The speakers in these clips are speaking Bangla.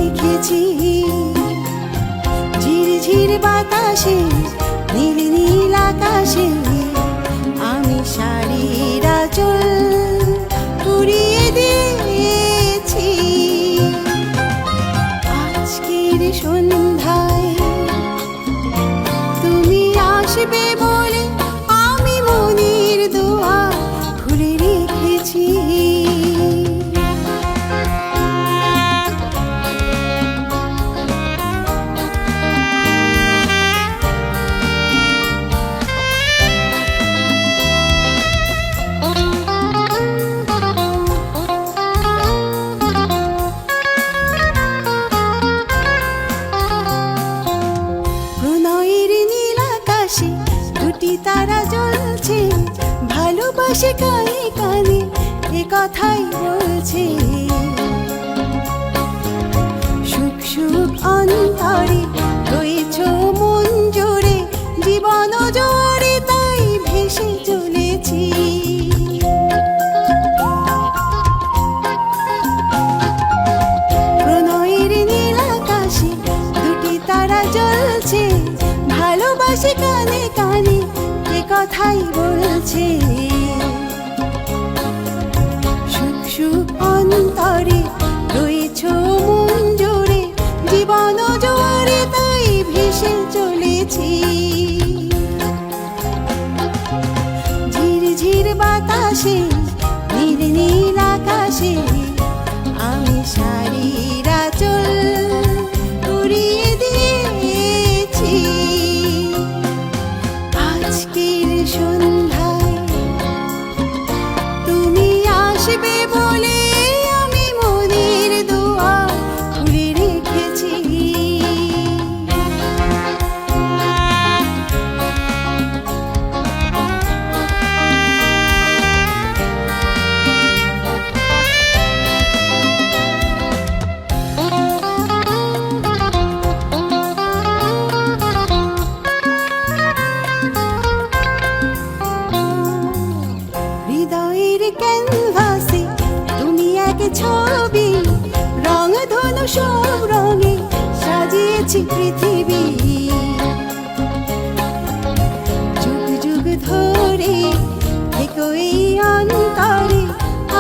রেখেছি। ঝিরঝির বাতাসে নীল নীল আকাশে আমি শাড়ির আঁচল উড়িয়ে দিয়েছি। আজকের সন্ধ্যায় তুমি আসবে বলে আমি মনের দুয়ার খুলে রেখেছি। দুটি তারা জ্বলছে, ভালোবাসে কানে কানে এ কথাই বলছে। সুখ সুখ অন্তরে রয়েছ মন জোরে, জীবন জোরে তাই ভেসে চলেছি। প্রণয়ের নীল আকাশে দুটি তারা জ্বলছে, ভালোবাসে কানে কানে এ কথাই বলছে। সুখ সুখ অন্তরে রয়েছ মন জোরে, জীবন জোরে তাই ভেসে চলেছি। ঝিরঝির বাতাসে নীল নীল আকাশে আমি শাড়ির আঁচল উড়িয়ে দিয়েছি। আজকের সন্ধ্যায় তুমি আসবে বলে আমি মনের দুয়ার খুলে রেখেছি। হৃদয়ের ক্যানভাসে তুমি এক ছবি, রং ধনু সব রঙে সাজিয়েছি পৃথিবী। যুগ যুগ ধরে থেকো এই অন্তরে,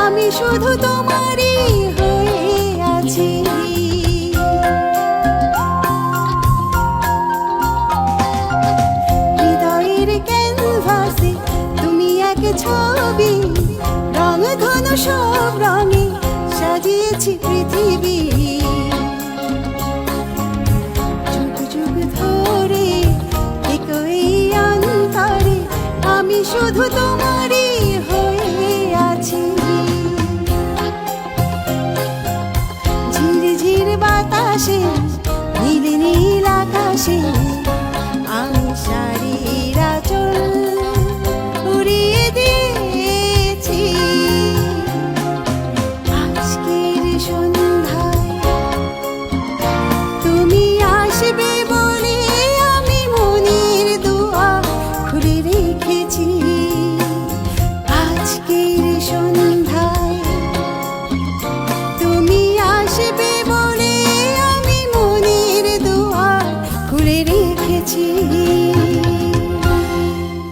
আমি শুধু তোমারই হয়ে আছি। হৃদয়ের ক্যানভাসে তুমি এক ছবি, রং ধনু সব রঙে সাজিয়েছি পৃথিবী।